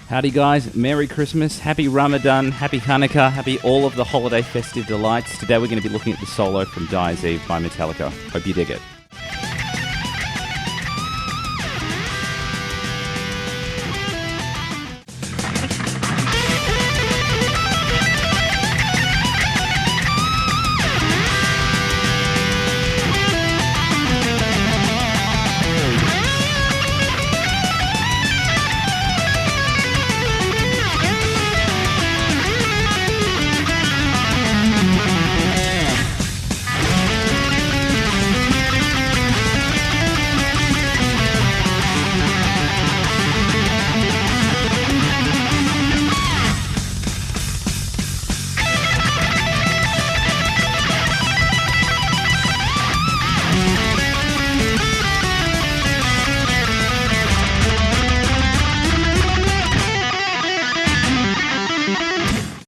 Howdy guys, Merry Christmas, Happy Ramadan, Happy Hanukkah, Happy all of the holiday festive delights. Today we're going to be looking at the solo from Dyers Eve by Metallica. Hope you dig it.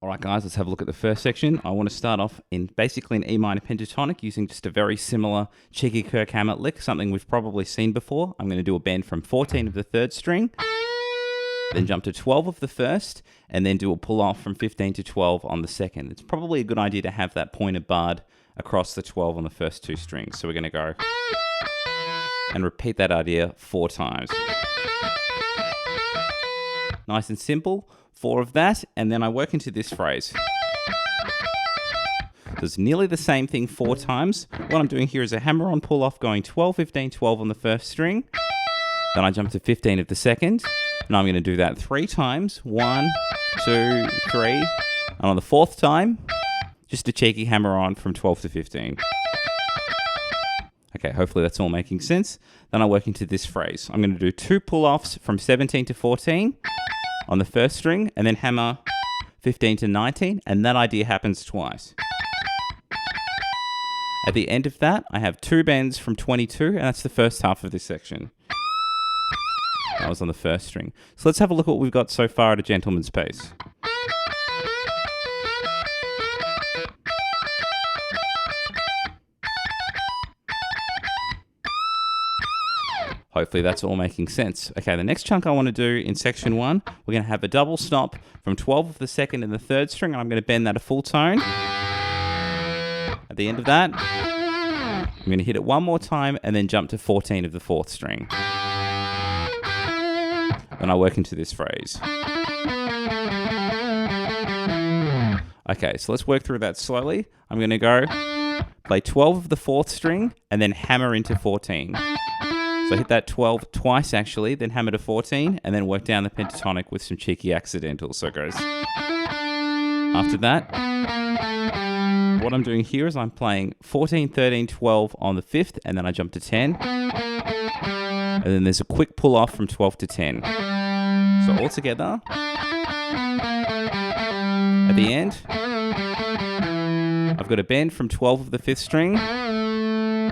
Alright guys, let's have a look at the first section. I want to start off in basically an E minor pentatonic using just a very similar cheeky Kirk hammer lick, something we've probably seen before. I'm going to do a bend from 14 of the third string, then jump to 12 of the first, and then do a pull off from 15 to 12 on the second. It's probably a good idea to have that pointed barred across the 12 on the first two strings. So we're going to go and repeat that idea 4 times. Nice and simple. 4 of that, and then I work into this phrase. So it's nearly the same thing 4 times. What I'm doing here is a hammer-on pull-off going 12, 15, 12 on the first string. Then I jump to 15 of the second, and I'm going to do that 3 times. 1, 2, 3. And on the 4th time, just a cheeky hammer-on from 12 to 15. Okay, hopefully that's all making sense. Then I work into this phrase. I'm going to do 2 pull-offs from 17 to 14. On the first string, and then hammer 15 to 19, and that idea happens twice. At the end of that, I have 2 bends from 22, and that's the first half of this section. That was on the first string. So let's have a look at what we've got so far at a gentleman's pace. Hopefully that's all making sense. Okay, the next chunk I want to do in section 1, we're going to have a double stop from 12 of the second and the third string, and I'm going to bend that a full tone. At the end of that, I'm going to hit it one more time and then jump to 14 of the 4th string. Then I work into this phrase. Okay, so let's work through that slowly. I'm going to go play 12 of the 4th string and then hammer into 14. So hit that 12 twice actually, then hammer to 14, and then work down the pentatonic with some cheeky accidentals. So it goes. After that, what I'm doing here is I'm playing 14, 13, 12 on the 5th, and then I jump to 10. And then there's a quick pull off from 12 to 10. So all together, at the end, I've got a bend from 12 of the 5th string,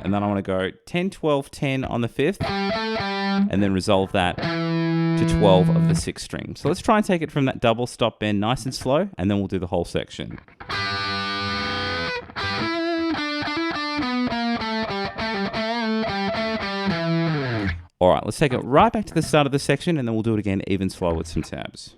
and then I want to go 10, 12, 10 on the 5th, and then resolve that to 12 of the 6th string. So let's try and take it from that double stop bend nice and slow, and then we'll do the whole section. Alright, let's take it right back to the start of the section, and then we'll do it again even slower with some tabs.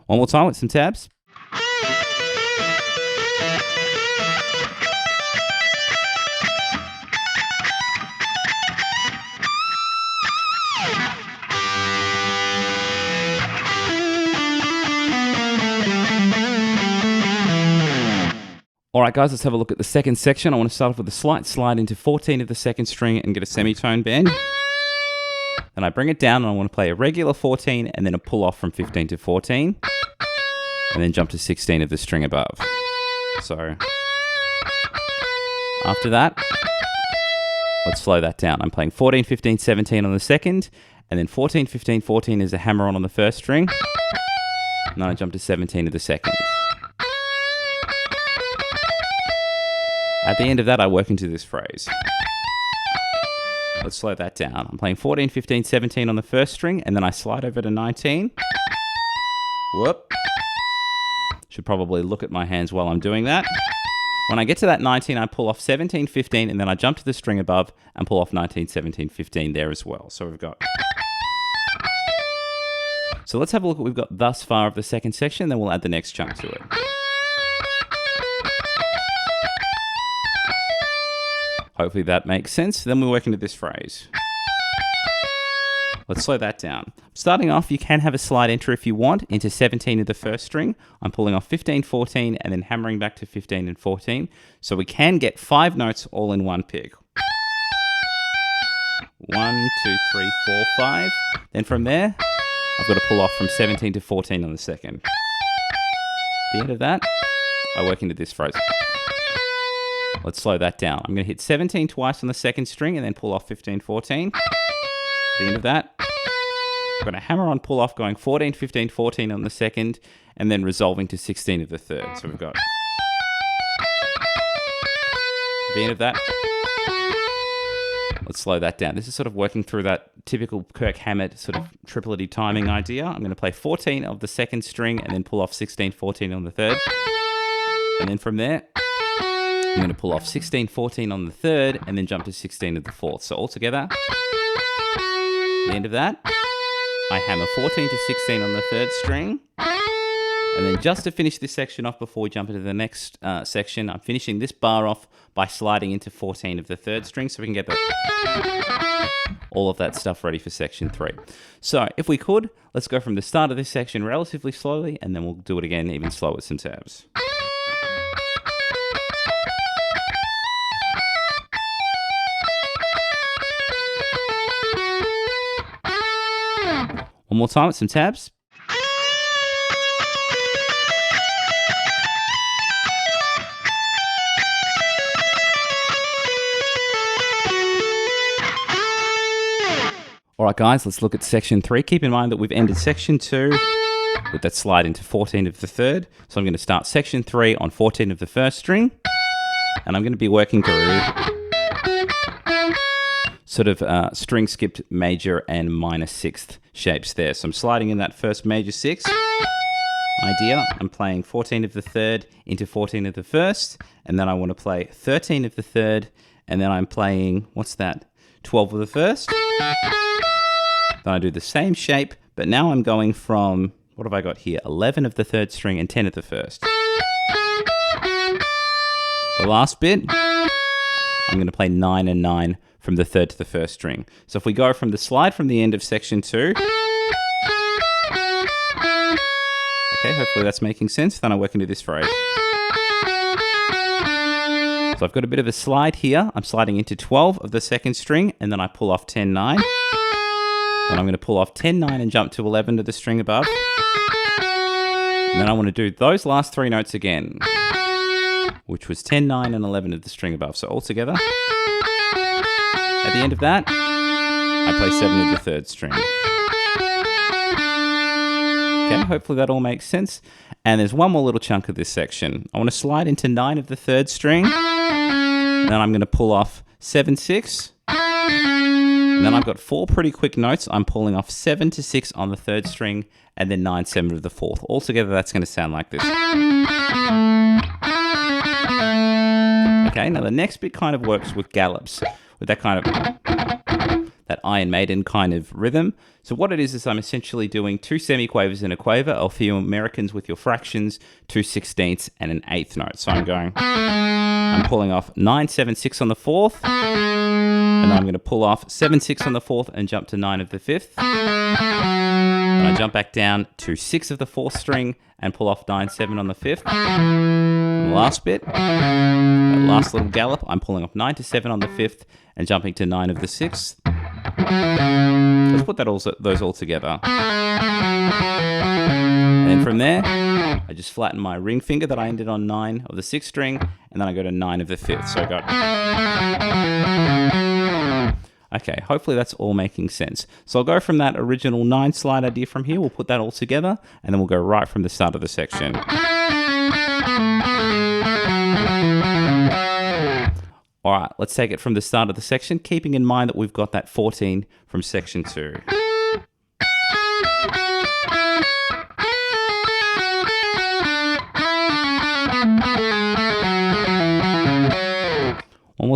One more time with some tabs. Alright guys, let's have a look at the second section. I want to start off with a slight slide into 14 of the second string and get a semitone bend. Then I bring it down and I want to play a regular 14 and then a pull off from 15 to 14. And then jump to 16 of the string above. So after that, let's slow that down. I'm playing 14, 15, 17 on the second, and then 14, 15, 14 is a hammer on the first string. And then I jump to 17 of the second. At the end of that, I work into this phrase. Let's slow that down. I'm playing 14, 15, 17 on the first string, and then I slide over to 19. Whoop. Should probably look at my hands while I'm doing that. When I get to that 19, I pull off 17, 15, and then I jump to the string above and pull off 19, 17, 15 there as well. So we've got... So let's have a look at what we've got thus far of the second section, then we'll add the next chunk to it. Hopefully that makes sense. Then we're working to this phrase. Let's slow that down. Starting off, you can have a slide enter if you want into 17 of the first string. I'm pulling off 15, 14, and then hammering back to 15 and 14. So we can get 5 notes all in one pick. 1, 2, 3, 4, 5. Then from there, I've got to pull off from 17 to 14 on the second. At the end of that, I work into this phrase. Let's slow that down. I'm going to hit 17 twice on the second string and then pull off 15, 14. At the end of that, I'm going to hammer on pull off going 14, 15, 14 on the second and then resolving to 16 of the third. So we've got... At the end of that, let's slow that down. This is sort of working through that typical Kirk Hammett sort of triplety timing idea. I'm going to play 14 of the second string and then pull off 16, 14 on the third. And then from there, I'm going to pull off 16, 14 on the third and then jump to 16 of the fourth. So altogether, at the end of that, I hammer 14 to 16 on the third string. And then just to finish this section off before we jump into the next section, I'm finishing this bar off by sliding into 14 of the third string so we can get all of that stuff ready for section 3. So if we could, let's go from the start of this section relatively slowly and then we'll do it again even slower with some tabs. One more time with some tabs. All right, guys, let's look at section 3. Keep in mind that we've ended section 2 with that slide into 14 of the third. So I'm going to start section 3 on 14 of the first string. And I'm going to be working through sort of string skipped major and minor sixth shapes there. So I'm sliding in that first major sixth idea. I'm playing 14 of the third into 14 of the first, and then I want to play 13 of the third, and then I'm playing, what's that, 12 of the first. Then I do the same shape, but now I'm going from, what have I got here, 11 of the third string and 10 of the first. The last bit, I'm going to play 9 and 9 from the third to the first string. So if we go from the slide from the end of section 2, okay, hopefully that's making sense. Then I work into this phrase. So I've got a bit of a slide here. I'm sliding into 12 of the second string, and then I pull off 10, 9. Then I'm going to pull off 10, 9 and jump to 11 to the string above. And then I want to do those last 3 notes again, which was 10, 9 and 11 of the string above. So altogether, at the end of that, I play 7 of the third string. Okay, hopefully that all makes sense. And there's one more little chunk of this section. I want to slide into 9 of the third string. Then I'm going to pull off 7, 6. And then I've got 4 pretty quick notes. I'm pulling off 7 to 6 on the third string, and then 9, 7 of the fourth. Altogether, that's going to sound like this. Okay, now the next bit kind of works with gallops, with that kind of, that Iron Maiden kind of rhythm. So what it is I'm essentially doing 2 semiquavers and a quaver, or for you Americans with your fractions, 2 sixteenths and an eighth note. So I'm pulling off 9, 7, 6 on the fourth, and then I'm going to pull off 7, 6 on the fourth and jump to 9 of the fifth. And I jump back down to 6 of the fourth string and pull off 9, 7 on the fifth. And the last bit, that last little gallop, I'm pulling off 9 to 7 on the fifth and jumping to 9 of the sixth. Let's put those all together. And then from there, I just flatten my ring finger that I ended on 9 of the sixth string, and then I go to 9 of the fifth. So I got... Okay, hopefully that's all making sense. So I'll go from that original 9 slide idea from here, we'll put that all together, and then we'll go right from the start of the section. All right, let's take it from the start of the section, keeping in mind that we've got that 14 from section 2.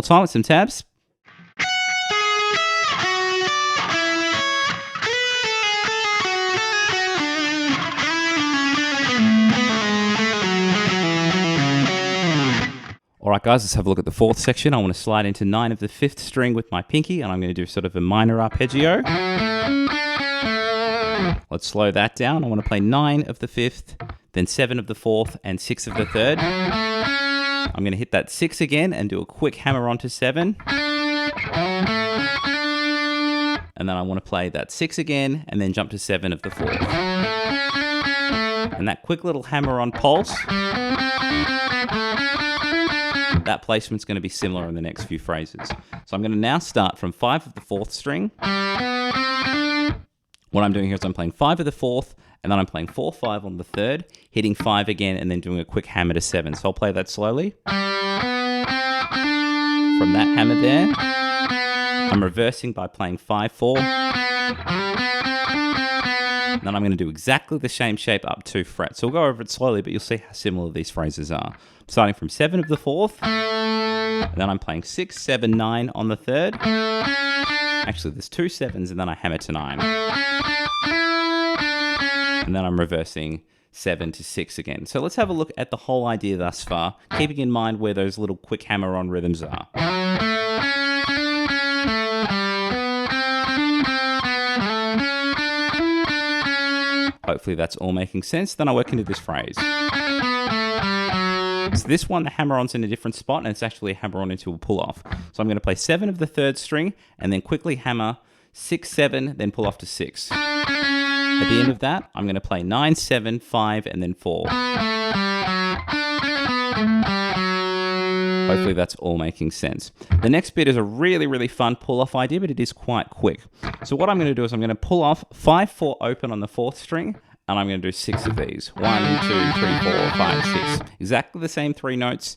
more time with some tabs. All right, guys, let's have a look at the fourth section. I want to slide into 9 of the 5th string with my pinky, and I'm going to do sort of a minor arpeggio. Let's slow that down. I want to play 9 of the 5th, then 7 of the 4th, and 6 of the 3rd. I'm going to hit that 6 again and do a quick hammer onto 7. And then I want to play that 6 again and then jump to 7 of the 4th. And that quick little hammer on pulse, that placement's going to be similar in the next few phrases. So I'm going to now start from 5 of the 4th string. What I'm doing here is I'm playing 5 of the 4th, and then I'm playing 4-5 on the 3rd, hitting 5 again, and then doing a quick hammer to 7. So I'll play that slowly. From that hammer there, I'm reversing by playing 5-4. Then I'm going to do exactly the same shape up 2 frets. So we'll go over it slowly, but you'll see how similar these phrases are. Starting from 7 of the 4th, and then I'm playing 6, 7, 9 on the 3rd. Actually, there's 2 7s, and then I hammer to 9. And then I'm reversing 7 to 6 again. So let's have a look at the whole idea thus far, keeping in mind where those little quick hammer-on rhythms are. Hopefully that's all making sense. Then I work into this phrase. So this one, the hammer-on's in a different spot, and it's actually a hammer-on into a pull-off. So I'm going to play 7 of the 3rd string, and then quickly hammer 6, 7, then pull off to 6. At the end of that, I'm going to play 9, 7, 5, and then 4. Hopefully that's all making sense. The next bit is a really, really fun pull-off idea, but it is quite quick. So what I'm going to do is I'm going to pull off 5, 4 open on the 4th string, and I'm going to do 6 of these. 1, 2, 3, 4, 5, 6. Exactly the same 3 notes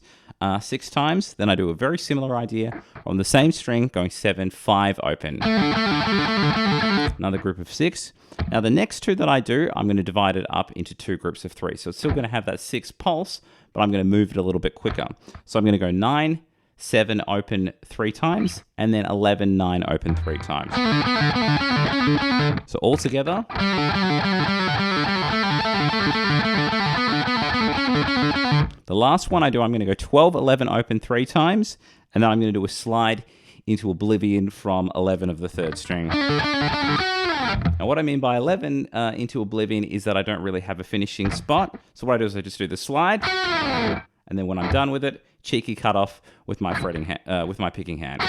6 times. Then I do a very similar idea on the same string, going 7, 5 open. Another group of 6. Now the next 2 that I do, I'm going to divide it up into 2 groups of 3. So it's still going to have that 6 pulse, but I'm going to move it a little bit quicker. So I'm going to go 9, 7 open 3 times, and then 11, 9 open 3 times. So all together. The last one I do, I'm going to go 12, 11 open 3 times, and then I'm going to do a slide into oblivion from 11 of the 3rd string. Now what I mean by 11 into oblivion is that I don't really have a finishing spot. So what I do is I just do the slide, and then when I'm done with it, cheeky cut off with my with my picking hand.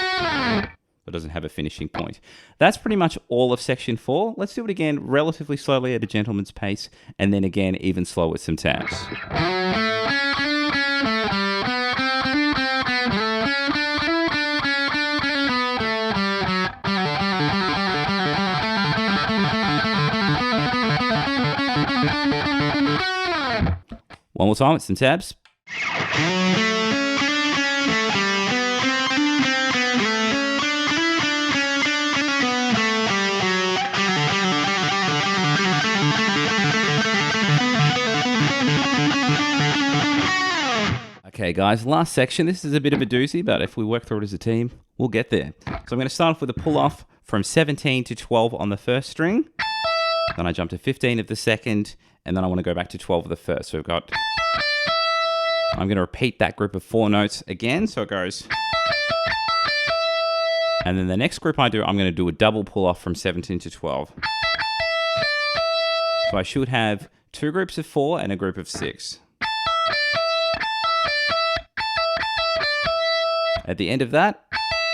It doesn't have a finishing point. That's pretty much all of section 4. Let's do it again relatively slowly at a gentleman's pace, and then again even slower with some tabs. One more time with some tabs. Okay, guys, last section. This is a bit of a doozy, but if we work through it as a team, we'll get there. So I'm going to start off with a pull-off from 17 to 12 on the 1st string. Then I jump to 15 of the 2nd, and then I want to go back to 12 of the 1st. So we've got... I'm going to repeat that group of 4 notes again, so it goes... And then the next group I do, I'm going to do a double pull-off from 17 to 12. So I should have 2 groups of 4 and a group of 6. At the end of that,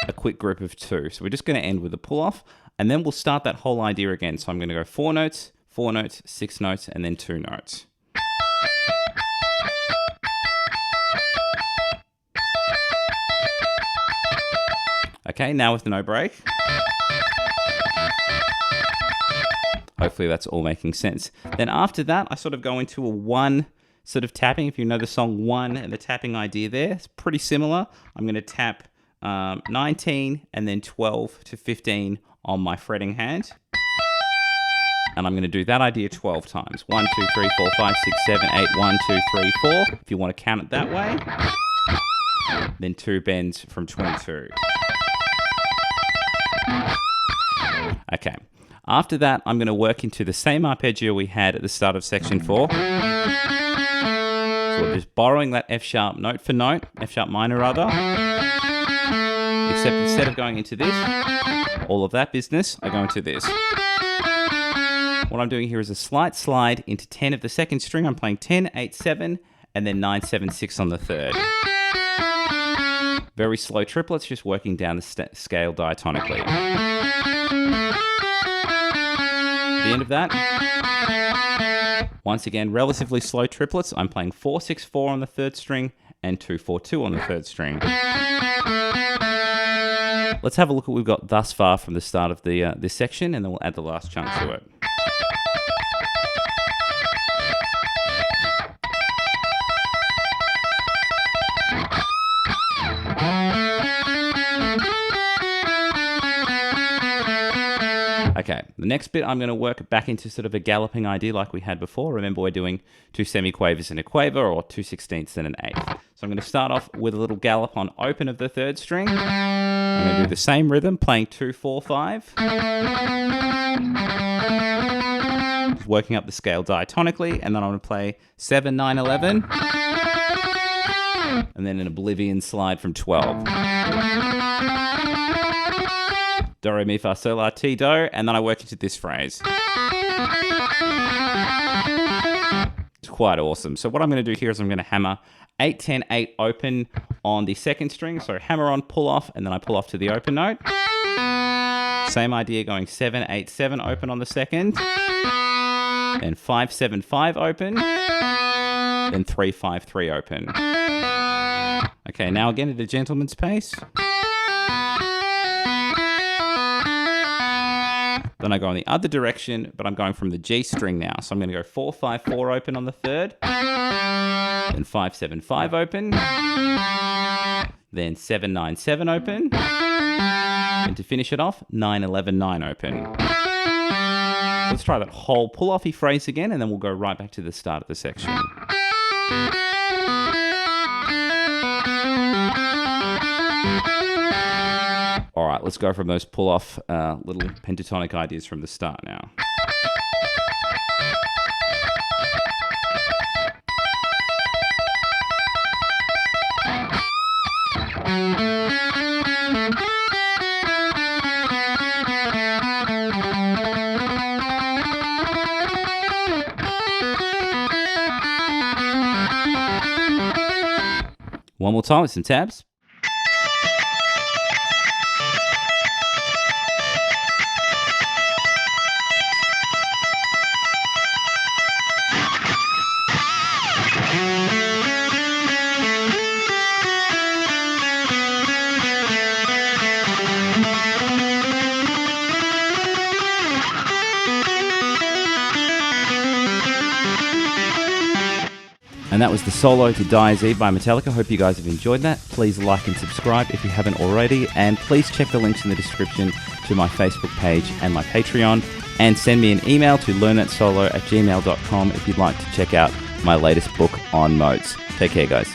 a quick group of 2. So we're just going to end with a pull-off, and then we'll start that whole idea again. So I'm going to go 4 notes, 6 notes, and then 2 notes. Okay, now with no break. Hopefully that's all making sense. Then after that, I sort of go into a 1 sort of tapping. If you know the song 1 and the tapping idea there, it's pretty similar. I'm going to tap 19 and then 12 to 15 on my fretting hand. And I'm going to do that idea 12 times. 1, 2, 3, 4, 5, 6, 7, 8, 1, 2, 3, 4. If you want to count it that way. then 2 bends from 22. Okay. After that, I'm going to work into the same arpeggio we had at the start of section 4. So we're just borrowing that F sharp note for note, F sharp minor rather. Except instead of going into this, all of that business, I go into this. What I'm doing here is a slight slide into 10 of the second string. I'm playing 10, 8, 7, and then 9, 7, 6 on the third. Very slow triplets, just working down the scale diatonically. At the end of that, once again, relatively slow triplets. I'm playing 4, 6, 4 on the third string and 2, 4, 2 on the third string. Let's have a look at what we've got thus far from the start of this section, and then we'll add the last chunk to it. Okay, the next bit I'm going to work back into sort of a galloping idea like we had before. Remember, we're doing 2 semiquavers and a quaver, or 2 sixteenths and an eighth. So I'm going to start off with a little gallop on open of the third string. I'm going to do the same rhythm, playing 2, 4, 5. Just working up the scale diatonically, and then I'm going to play 7, 9, 11. And then an oblivion slide from 12. Do, re, mi, fa, sol, la, ti, do, and then I work into this phrase. It's quite awesome. So what I'm going to do here is I'm going to hammer 8, 10, 8 open on the second string. So hammer on, pull off, and then I pull off to the open note. Same idea, going 7, 8, 7 open on the second. Then 5, 7, 5 open. Then 3, 5, 3 open. Okay, now again at a gentleman's pace. Then I go in the other direction, but I'm going from the G string now. So I'm going to go 4, 5, 4 open on the third. Then 5, 7, 5 open. Then 7, 9, 7 open. And to finish it off, 9, 11, 9 open. Let's try that whole pull-offy phrase again, and then we'll go right back to the start of the section. All right, let's go from those pull-off little pentatonic ideas from the start now. One more time with some tabs. And that was the solo to Dyers Eve by Metallica. Hope you guys have enjoyed that. Please like and subscribe if you haven't already. And please check the links in the description to my Facebook page and my Patreon. And send me an email to learnthatsolo@gmail.com if you'd like to check out my latest book on modes. Take care, guys.